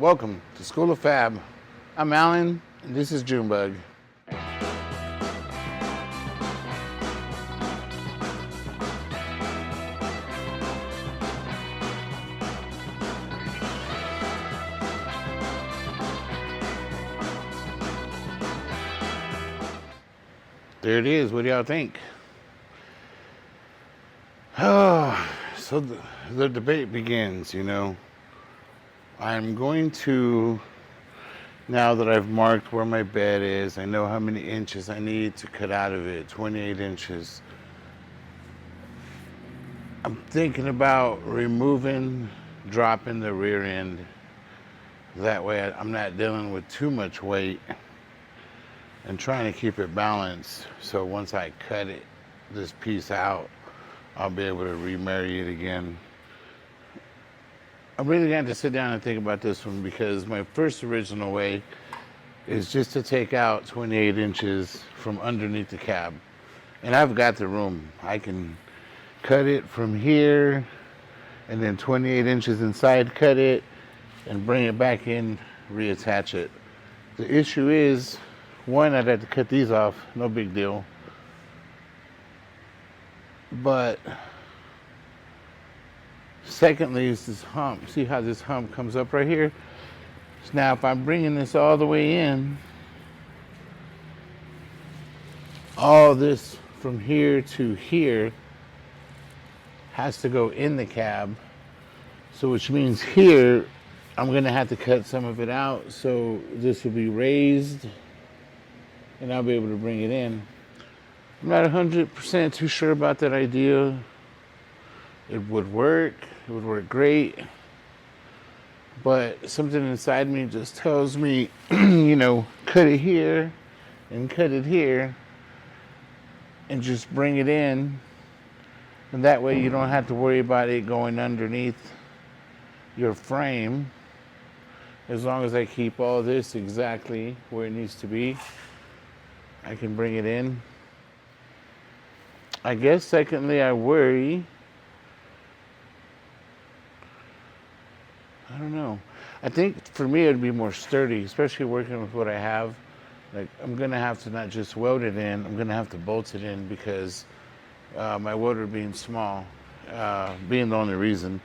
Welcome to School of Fab. I'm Alan, and this is Junebug. There it is. What do y'all think? Oh, so the debate begins, I'm going to, now that I've marked where my bed is, I know how many inches I need to cut out of it, 28 inches. I'm thinking about dropping the rear end. That way I'm not dealing with too much weight and trying to keep it balanced. So once I cut this piece out, I'll be able to remarry it again. I'm really going to sit down and think about this one because my first original way is just to take out 28 inches from underneath the cab. And I've got the room. I can cut it from here and then 28 inches inside, cut it and bring it back in, reattach it. The issue is, one, I'd have to cut these off, no big deal. But secondly is this hump. See how this hump comes up right here? Now if I'm bringing this all the way in, all this from here to here has to go in the cab. So which means here, I'm gonna have to cut some of it out. So this will be raised and I'll be able to bring it in. I'm not 100% too sure about that idea. It would work great. But something inside me just tells me, cut it here and cut it here and just bring it in. And that way you don't have to worry about it going underneath your frame. As long as I keep all this exactly where it needs to be, I can bring it in. I guess secondly, I worry. I don't know. I think for me it'd be more sturdy, especially working with what I have. Like I'm gonna have to not just weld it in, I'm gonna have to bolt it in because my welder being small, being the only reason.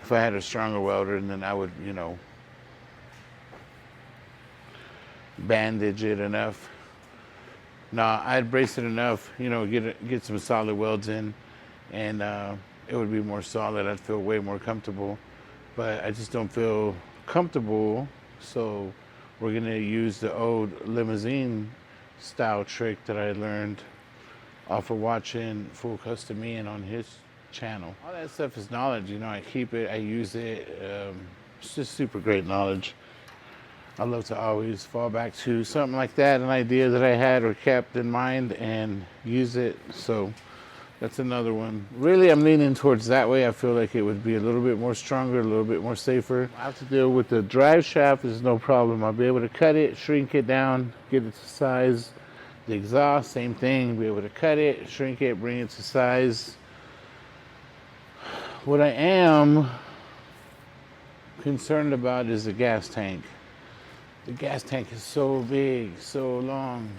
If I had a stronger welder, then I would, bandage it enough. No, I'd brace it enough, get some solid welds in, and it would be more solid. I'd feel way more comfortable, but I just don't feel comfortable. So we're gonna use the old limousine style trick that I learned off of watching Full Custom Ian on his channel. All that stuff is knowledge, I keep it, I use it. It's just super great knowledge. I love to always fall back to something like that, an idea that I had or kept in mind and use it. So that's another one. Really, I'm leaning towards that way. I feel like it would be a little bit more stronger, a little bit more safer. I have to deal with the drive shaft is no problem. I'll be able to cut it, shrink it down, get it to size. The exhaust, same thing. Be able to cut it, shrink it, bring it to size. What I am concerned about is the gas tank. The gas tank is so big, so long.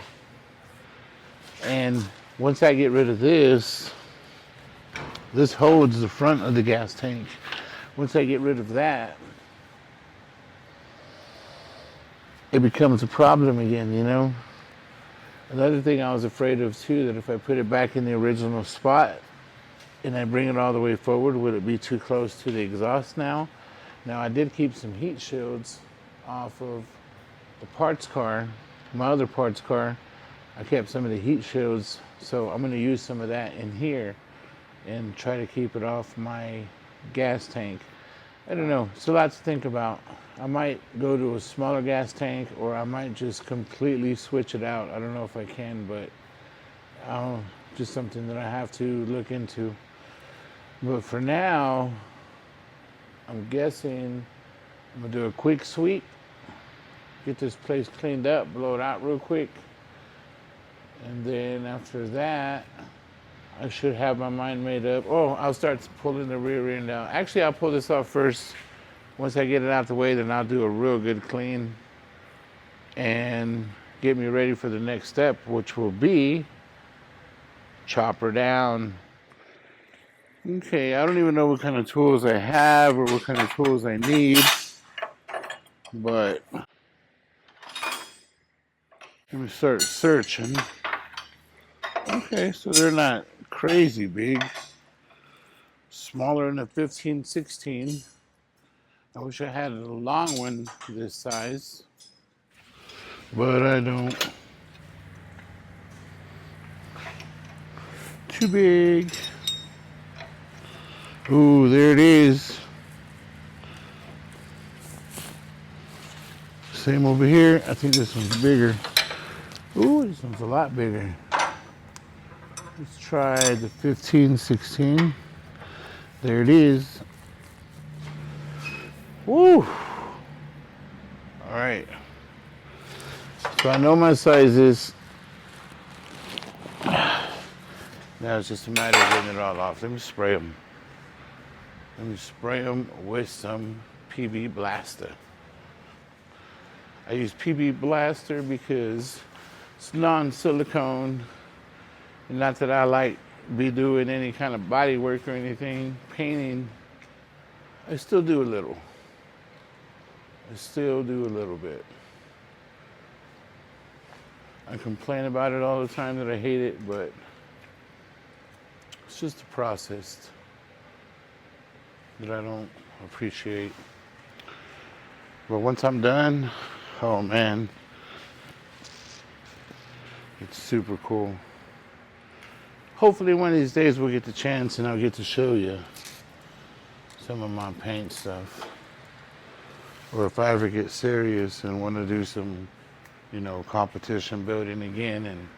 And once I get rid of this holds the front of the gas tank. Once I get rid of that, it becomes a problem again, Another thing I was afraid of too, that if I put it back in the original spot and I bring it all the way forward, would it be too close to the exhaust now? Now I did keep some heat shields off of the parts car, my other parts car. I kept some of the heat shields, so I'm gonna use some of that in here and try to keep it off my gas tank. I don't know, it's a lot to think about. I might go to a smaller gas tank or I might just completely switch it out. I don't know if I can, but just something that I have to look into. But for now, I'm guessing I'm gonna do a quick sweep, get this place cleaned up, blow it out real quick. And then after that, I should have my mind made up. Oh, I'll start pulling the rear end out. Actually, I'll pull this off first Once I get it out the way, then I'll do a real good clean and get me ready for the next step, which will be chop her down. Okay, I don't even know what kind of tools I have or what kind of tools I need, but let me start searching. Okay, so they're not crazy big. Smaller than a 15-16. I wish I had a long one this size, but I don't. Too big. Ooh, there it is. Same over here. I think this one's bigger. Ooh, this one's a lot bigger. Let's try the 15-16. There it is. Woo! All right. So I know my sizes. Now it's just a matter of getting it all off. Let me spray them. Let me spray them with some PB Blaster. I use PB Blaster because it's non-silicone. And not that I like be doing any kind of body work or anything, painting. I still do a little. I still do a little bit. I complain about it all the time that I hate it, but it's just a process that I don't appreciate. But once I'm done, oh man, it's super cool. Hopefully one of these days we'll get the chance and I'll get to show you some of my paint stuff. Or if I ever get serious and want to do some, competition building again and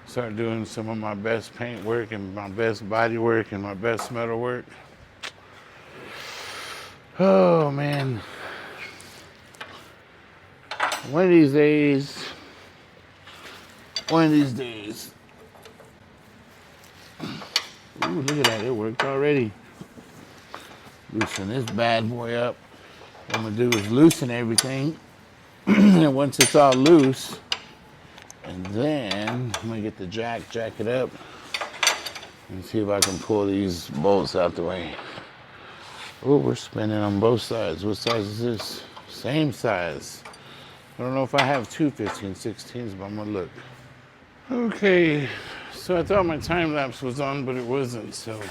start doing some of my best paint work and my best body work and my best metal work. Oh man. One of these days. Ooh, look at that, it worked already. Loosen this bad boy up. What I'm gonna do is loosen everything. And once it's all loose, and then I'm gonna get the jack it up, and see if I can pull these bolts out the way. Oh, we're spinning on both sides. What size is this? Same size. I don't know if I have two 15-16s, but I'm gonna look. Okay, so I thought my time lapse was on, but it wasn't, so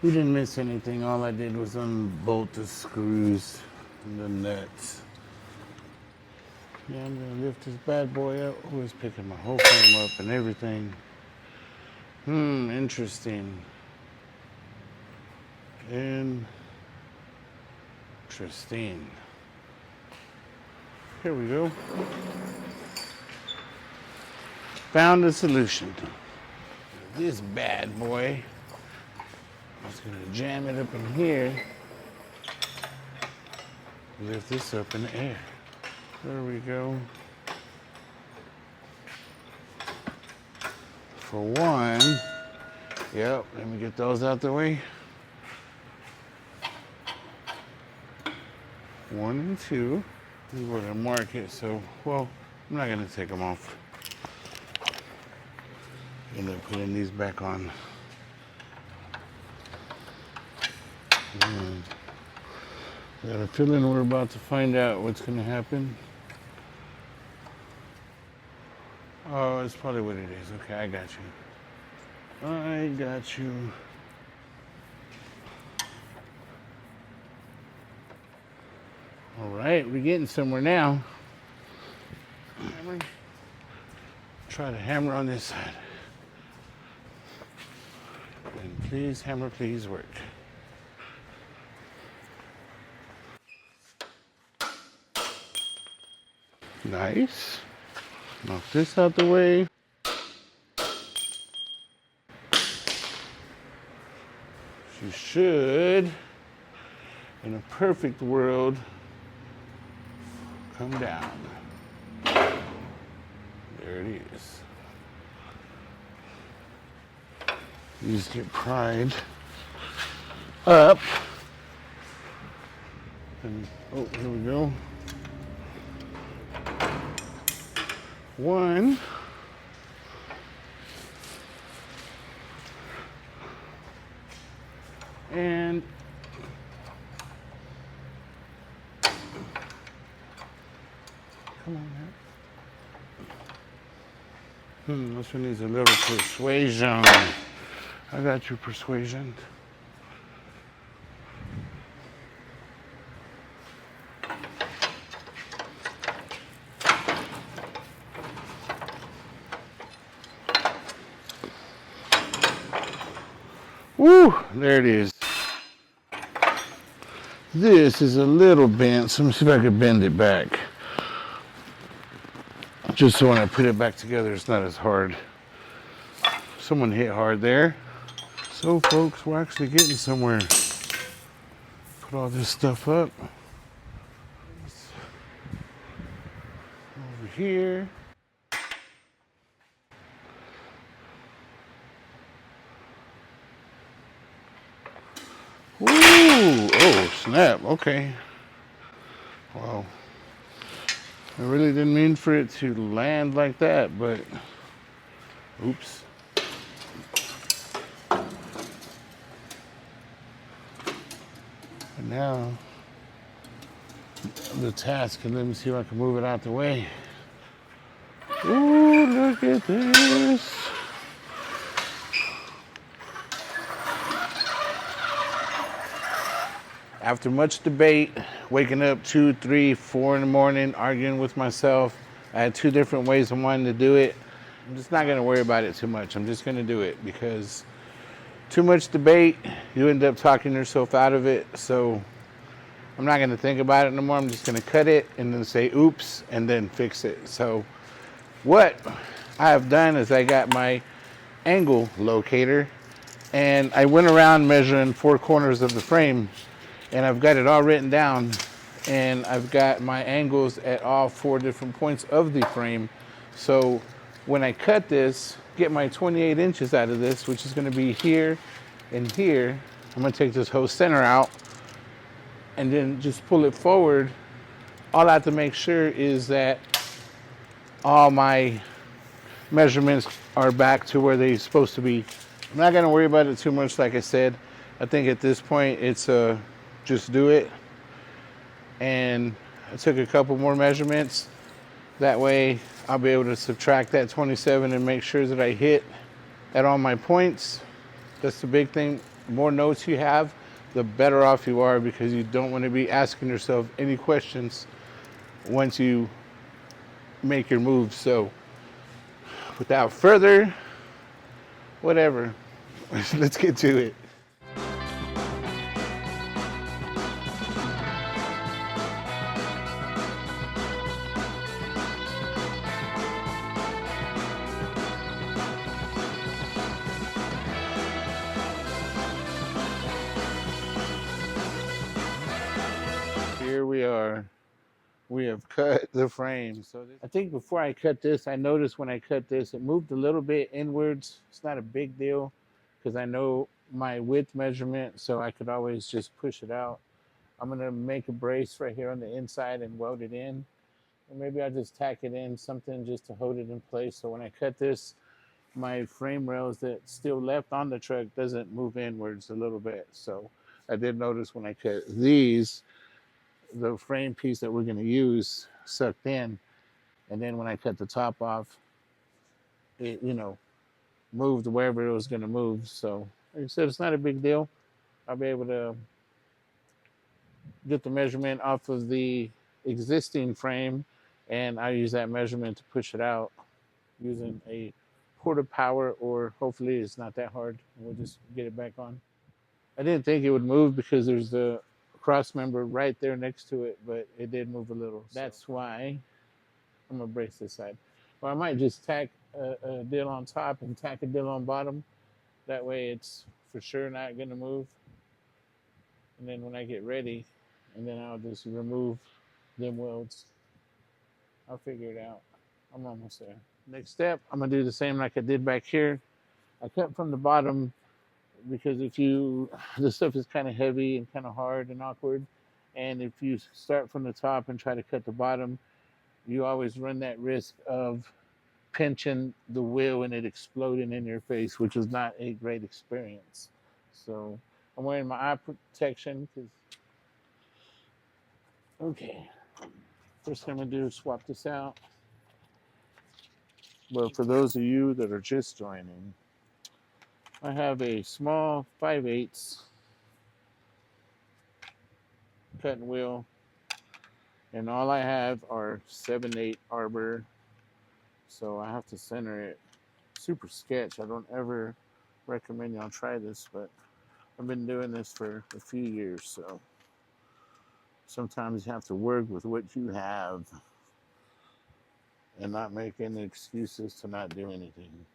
we didn't miss anything. All I did was unbolt the screws and the nuts. Yeah, I'm gonna lift this bad boy up. Oh, it's picking my whole frame up and everything. Interesting. Interesting. Here we go. Found a solution. This bad boy. I'm just gonna jam it up in here. Lift this up in the air. There we go. For one, yep, let me get those out the way. 1 and 2. We're gonna mark it, so, well, I'm not gonna take them off. I'm gonna put these back on. I got a feeling we're about to find out what's gonna happen. Oh, it's probably what it is. Okay, I got you. All right, we're getting somewhere now. Hammer. Try to hammer on this side. And please, hammer, please work. Nice. Knock this out the way. She should, in a perfect world, come down. There it is. These get pried up. And, oh, here we go. One. And come on, man. This one needs a little persuasion. I got you, persuasion. Woo! There it is. This is a little bent, so let me see if I can bend it back. Just so when I put it back together, it's not as hard. Someone hit hard there. So folks, we're actually getting somewhere. Put all this stuff up. Over here. Ooh, oh snap, okay. Wow. I really didn't mean for it to land like that, but oops. And now the task, and let me see if I can move it out the way. Ooh, look at this. After much debate, waking up 2, 3, 4 in the morning, arguing with myself, I had 2 different ways of wanting to do it. I'm just not gonna worry about it too much. I'm just gonna do it because too much debate, you end up talking yourself out of it. So I'm not gonna think about it no more. I'm just gonna cut it and then say oops and then fix it. So what I have done is I got my angle locator and I went around measuring 4 corners of the frame. And I've got it all written down, and I've got my angles at all 4 different points of the frame. So when I cut this, get my 28 inches out of this, which is gonna be here and here, I'm gonna take this whole center out and then just pull it forward. All I have to make sure is that all my measurements are back to where they're supposed to be. I'm not gonna worry about it too much, like I said. I think at this point, it's just do it. And I took a couple more measurements. That way I'll be able to subtract that 27 and make sure that I hit at all my points. That's the big thing. The more notes you have, the better off you are, because you don't want to be asking yourself any questions once you make your move. So without further whatever, let's get to it. Here we are. We have cut the frame. So I think before I cut this, I noticed when I cut this, it moved a little bit inwards. It's not a big deal because I know my width measurement, so I could always just push it out. I'm gonna make a brace right here on the inside and weld it in. Or maybe I'll just tack it in something just to hold it in place. So when I cut this, my frame rails that's still left on the truck doesn't move inwards a little bit. So I did notice when I cut these, the frame piece that we're going to use sucked in, and then when I cut the top off, it moved wherever it was going to move. So like I said, it's not a big deal. I'll be able to get the measurement off of the existing frame, and I use that measurement to push it out using a quarter power, or hopefully it's not that hard, and we'll just get it back on. I didn't think it would move because there's the cross member right there next to it, but it did move a little. That's why I'm gonna brace this side. Or I might just tack a dill on top and tack a dill on bottom. That way it's for sure not gonna move. And then when I get ready, and then I'll just remove them welds. I'll figure it out. I'm almost there. Next step, I'm gonna do the same like I did back here. I cut from the bottom because this stuff is kind of heavy and kind of hard and awkward. And if you start from the top and try to cut the bottom, you always run that risk of pinching the wheel and it exploding in your face, which is not a great experience. So I'm wearing my eye protection because, okay, first thing I'm gonna do is swap this out. But for those of you that are just joining, I have a small 5/8 cutting wheel, and all I have are 7/8 arbor. So I have to center it. Super sketch. I don't ever recommend y'all try this, but I've been doing this for a few years, so sometimes you have to work with what you have and not make any excuses to not do anything.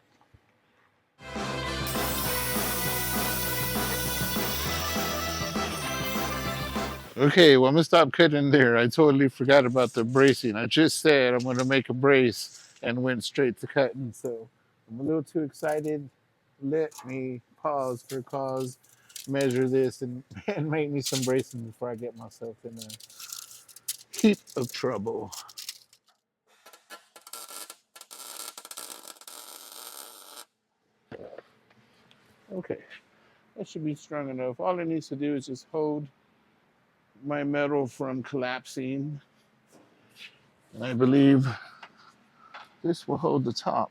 Okay, well, I'm gonna stop cutting there. I totally forgot about the bracing. I just said I'm gonna make a brace and went straight to cutting, so I'm a little too excited. Let me pause for cause, measure this, and, and make me some bracing before I get myself in a heap of trouble. Okay, that should be strong enough. All it needs to do is just hold my metal from collapsing, and I believe this will hold the top.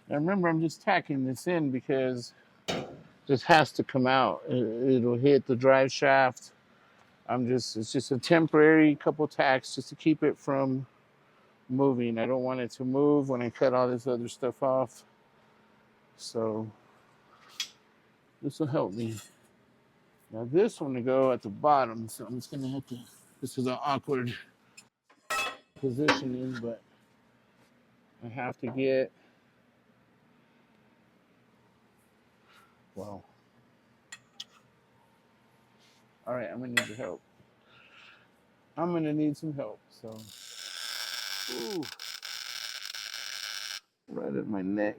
Now remember, I'm just tacking this in because this has to come out. It'll hit the drive shaft. It's just a temporary couple tacks just to keep it from moving. I don't want it to move when I cut all this other stuff off. So this will help me. Now this one to go at the bottom, so I'm just gonna have to, this is an awkward positioning, but I have to get, well, all right, I'm gonna need your help. I'm gonna need some help, so. Ooh, right at my neck.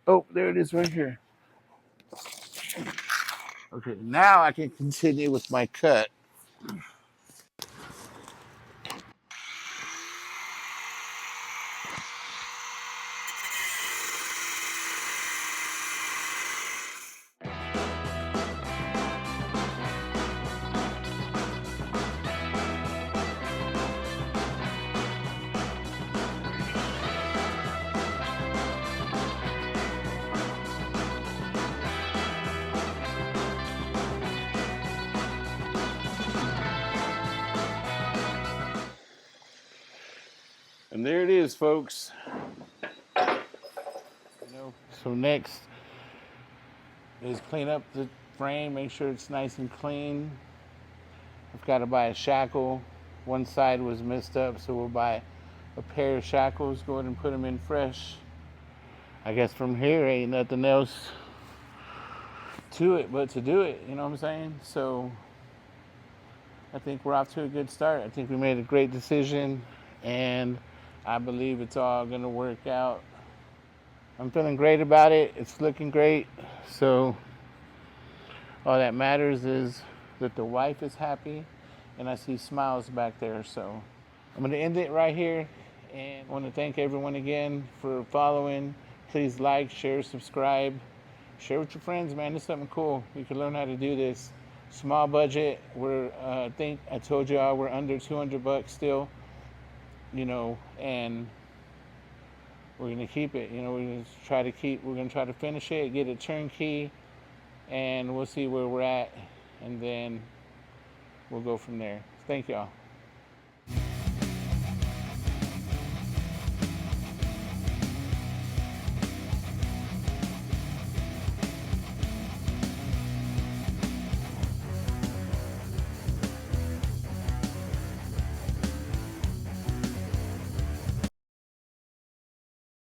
Oh, there it is right here. Okay, now I can continue with my cut. And there it is, folks. So next is clean up the frame, make sure it's nice and clean. I've got to buy a shackle. One side was messed up, so we'll buy a pair of shackles, go ahead and put them in fresh. I guess from here ain't nothing else to it but to do it, you know what I'm saying? So I think we're off to a good start. I think we made a great decision, and I believe it's all gonna work out. I'm feeling great about it. It's looking great. So all that matters is that the wife is happy, and I see smiles back there. So I'm going to end it right here, and I want to thank everyone again for following. Please like, share, subscribe, share with your friends, man. It's something cool. You can learn how to do this. Small budget. I think I told you all we're under $200 still, and we're gonna keep it. We're gonna try to finish it, get it turnkey, and we'll see where we're at, and then we'll go from there. Thank y'all.